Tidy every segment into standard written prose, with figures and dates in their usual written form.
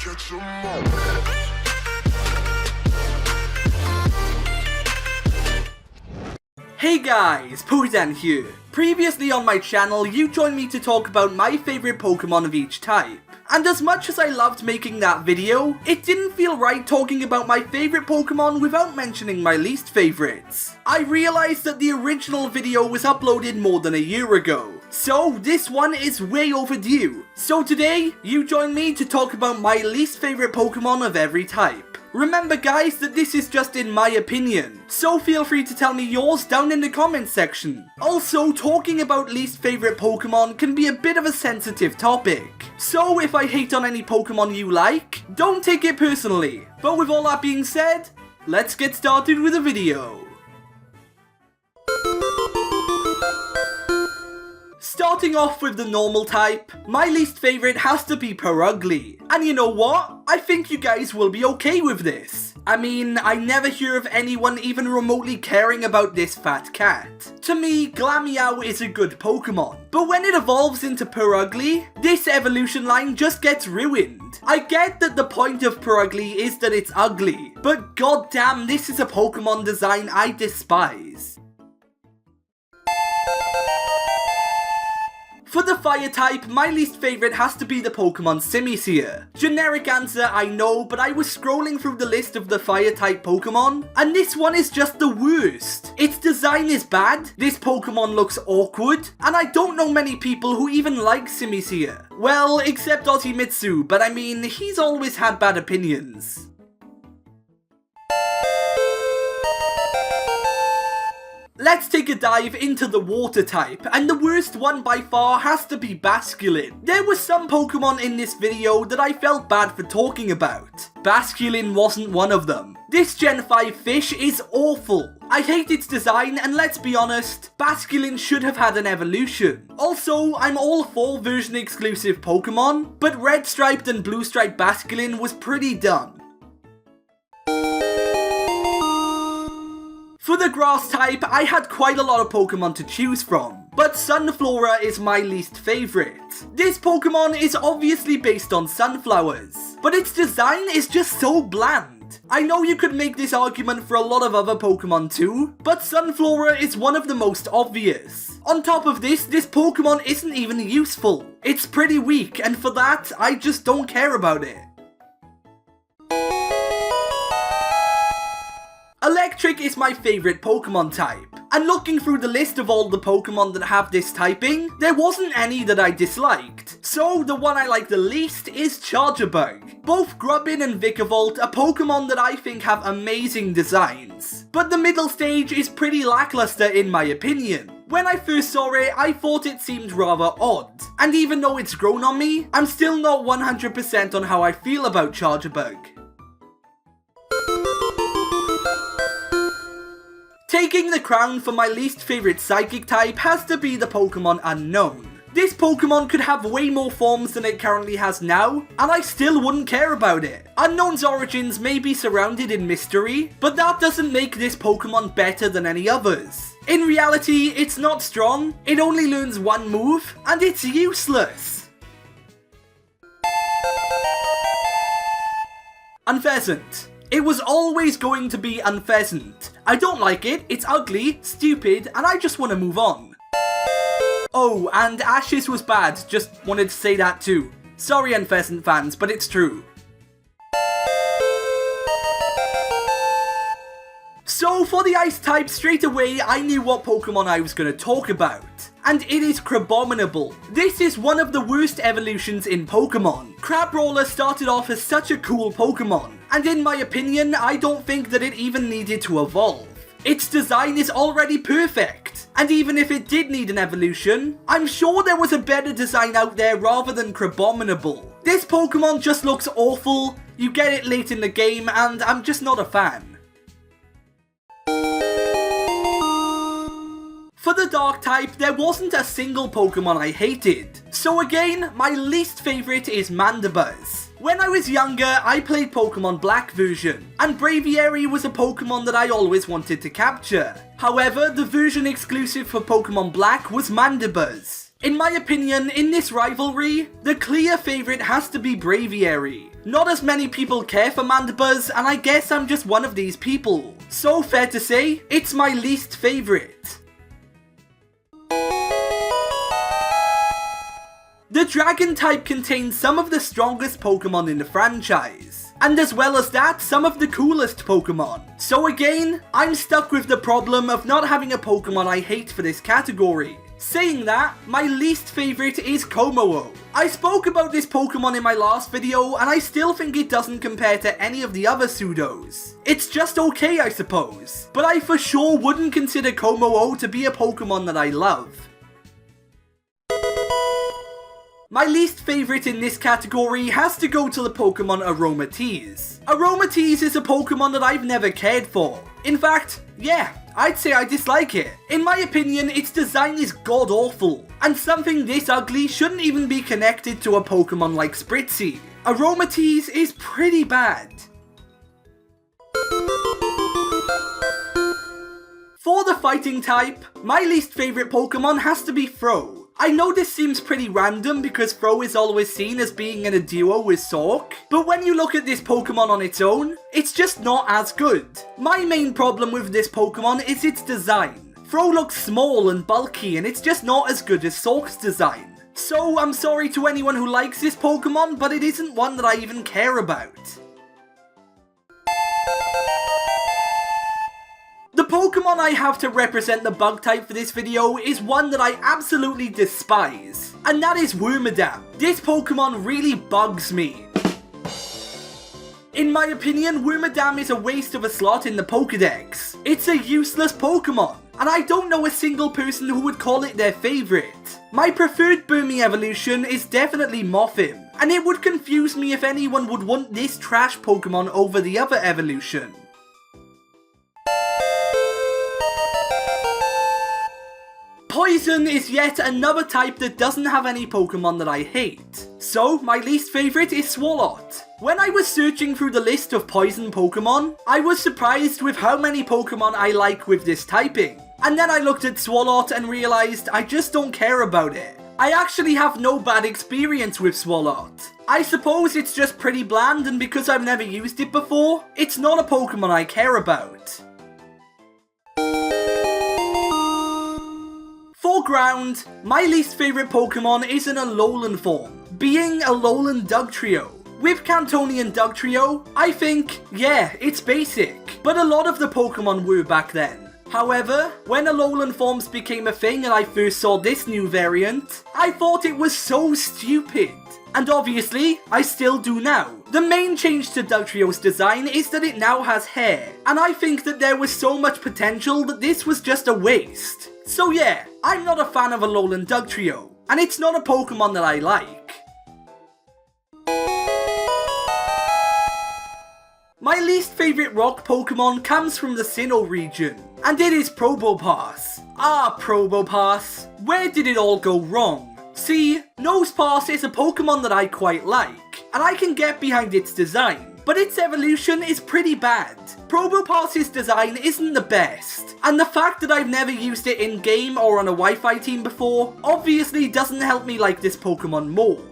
catch 'em all. Hey guys, PokeDan here. Previously on my channel, you joined me to talk about my favourite Pokemon of each type. And as much as I loved making that video, it didn't feel right talking about my favourite Pokemon without mentioning my least favourites. I realised that the original video was uploaded more than a year ago, so this one is way overdue. So today, you join me to talk about my least favourite Pokemon of every type. Remember guys that this is just in my opinion, so feel free to tell me yours down in the comments section. Also, talking about least favourite Pokemon can be a bit of a sensitive topic, so if I hate on any Pokemon you like, don't take it personally. But with all that being said, let's get started with the video. Starting off with the normal type, my least favourite has to be Purugly. And you know what? I think you guys will be okay with this. I mean, I never hear of anyone even remotely caring about this fat cat. To me, Glameow is a good Pokemon, but when it evolves into Purugly, this evolution line just gets ruined. I get that the point of Purugly is that it's ugly, but goddamn, this is a Pokemon design I despise. For the fire type, my least favourite has to be the Pokemon Simisear. Generic answer, I know, but I was scrolling through the list of the fire type Pokemon, and this one is just the worst. Its design is bad, this Pokemon looks awkward, and I don't know many people who even like Simisear. Well, except Oshimitsu, but I mean, he's always had bad opinions. Let's take a dive into the water type, and the worst one by far has to be Basculin. There were some Pokemon in this video that I felt bad for talking about. Basculin wasn't one of them. This Gen 5 fish is awful. I hate its design, and let's be honest, Basculin should have had an evolution. Also, I'm all for version exclusive Pokemon, but red striped and blue striped Basculin was pretty dumb. For the grass type, I had quite a lot of Pokemon to choose from, but Sunflora is my least favourite. This Pokemon is obviously based on sunflowers, but its design is just so bland. I know you could make this argument for a lot of other Pokemon too, but Sunflora is one of the most obvious. On top of this Pokemon isn't even useful. It's pretty weak, and for that, I just don't care about it. Electric is my favourite Pokemon type, and looking through the list of all the Pokemon that have this typing, there wasn't any that I disliked. So the one I like the least is Charjabug. Both Grubbin and Vikavolt are Pokemon that I think have amazing designs, but the middle stage is pretty lackluster in my opinion. When I first saw it, I thought it seemed rather odd, and even though it's grown on me, I'm still not 100% on how I feel about Charjabug. Taking the crown for my least favourite psychic type has to be the Pokemon Unknown. This Pokemon could have way more forms than it currently has now, and I still wouldn't care about it. Unknown's origins may be surrounded in mystery, but that doesn't make this Pokemon better than any others. In reality, it's not strong, it only learns one move, and it's useless. Unpheasant. It was always going to be Unpheasant. I don't like it, it's ugly, stupid, and I just want to move on. Oh, and Ashes was bad, just wanted to say that too. Sorry Unpheasant fans, but it's true. So for the ice type, straight away I knew what Pokemon I was going to talk about. And it is Crabominable. This is one of the worst evolutions in Pokemon. Crabrawler started off as such a cool Pokemon, and in my opinion, I don't think that it even needed to evolve. Its design is already perfect, and even if it did need an evolution, I'm sure there was a better design out there rather than Crabominable. This Pokemon just looks awful, you get it late in the game, and I'm just not a fan. For the dark type, there wasn't a single Pokemon I hated. So again, my least favourite is Mandibuzz. When I was younger, I played Pokemon Black version, and Braviary was a Pokemon that I always wanted to capture. However, the version exclusive for Pokemon Black was Mandibuzz. In my opinion, in this rivalry, the clear favourite has to be Braviary. Not as many people care for Mandibuzz, and I guess I'm just one of these people. So fair to say, it's my least favourite. The Dragon type contains some of the strongest Pokemon in the franchise, and as well as that, some of the coolest Pokemon. So again, I'm stuck with the problem of not having a Pokemon I hate for this category. Saying that, my least favourite is Kommo-o. I spoke about this Pokemon in my last video, and I still think it doesn't compare to any of the other pseudos. It's just okay, I suppose, but I for sure wouldn't consider Kommo-o to be a Pokemon that I love. My least favourite in this category has to go to the Pokemon Aromatisse. Aromatisse is a Pokemon that I've never cared for. In fact, yeah, I'd say I dislike it. In my opinion, its design is god-awful, and something this ugly shouldn't even be connected to a Pokemon like Spritzy. Aromatisse is pretty bad. For the fighting type, my least favourite Pokemon has to be Fro. I know this seems pretty random because Fro is always seen as being in a duo with Sork, but when you look at this Pokemon on its own, it's just not as good. My main problem with this Pokemon is its design. Fro looks small and bulky and it's just not as good as Sork's design. So I'm sorry to anyone who likes this Pokemon, but it isn't one that I even care about. The Pokemon I have to represent the bug type for this video is one that I absolutely despise, and that is Wormadam. This Pokemon really bugs me. In my opinion, Wormadam is a waste of a slot in the Pokedex. It's a useless Pokemon, and I don't know a single person who would call it their favourite. My preferred Burmy evolution is definitely Mothim, and it would confuse me if anyone would want this trash Pokemon over the other evolution. Poison is yet another type that doesn't have any Pokemon that I hate. So, my least favourite is Swalot. When I was searching through the list of poison Pokemon, I was surprised with how many Pokemon I like with this typing. And then I looked at Swalot and realised I just don't care about it. I actually have no bad experience with Swalot. I suppose it's just pretty bland, and because I've never used it before, it's not a Pokemon I care about. For ground, my least favourite Pokemon is an Alolan form, being Alolan Dugtrio. With Cantonian Dugtrio, I think, yeah, it's basic, but a lot of the Pokemon were back then. However, when Alolan forms became a thing and I first saw this new variant, I thought it was so stupid. And obviously, I still do now. The main change to Dugtrio's design is that it now has hair, and I think that there was so much potential that this was just a waste. So yeah, I'm not a fan of Alolan Dugtrio, and it's not a Pokemon that I like. My least favourite rock Pokemon comes from the Sinnoh region, and it is Probopass. Ah, Probopass, where did it all go wrong? See, Nosepass is a Pokemon that I quite like, and I can get behind its design, but its evolution is pretty bad. Probopass's design isn't the best, and the fact that I've never used it in-game or on a Wi-Fi team before obviously doesn't help me like this Pokemon more.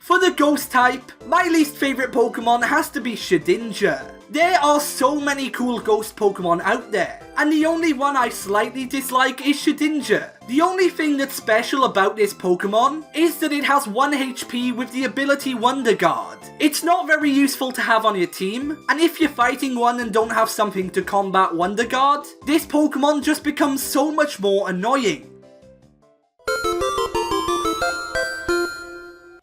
For the Ghost type, my least favourite Pokemon has to be Shedinja. There are so many cool Ghost Pokemon out there, and the only one I slightly dislike is Shedinja. The only thing that's special about this Pokemon is that it has 1 HP with the ability Wonder Guard. It's not very useful to have on your team, and if you're fighting one and don't have something to combat Wonder Guard, this Pokemon just becomes so much more annoying.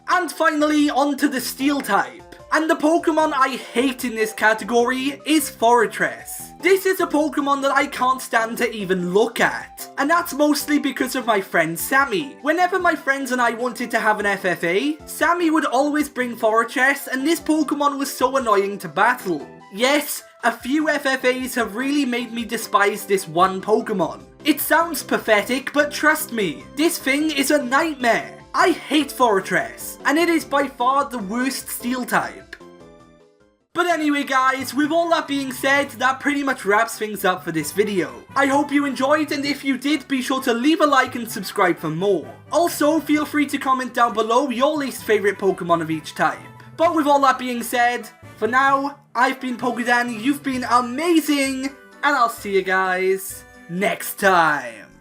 And finally, onto the Steel type. And the Pokemon I hate in this category is Forretress. This is a Pokemon that I can't stand to even look at, and that's mostly because of my friend Sammy. Whenever my friends and I wanted to have an FFA, Sammy would always bring Forretress, and this Pokemon was so annoying to battle. Yes, a few FFAs have really made me despise this one Pokemon. It sounds pathetic, but trust me, this thing is a nightmare. I hate Forretress, and it is by far the worst Steel type. But anyway guys, with all that being said, that pretty much wraps things up for this video. I hope you enjoyed, and if you did, be sure to leave a like and subscribe for more. Also, feel free to comment down below your least favourite Pokemon of each type. But with all that being said, for now, I've been PokeDan, you've been amazing, and I'll see you guys next time.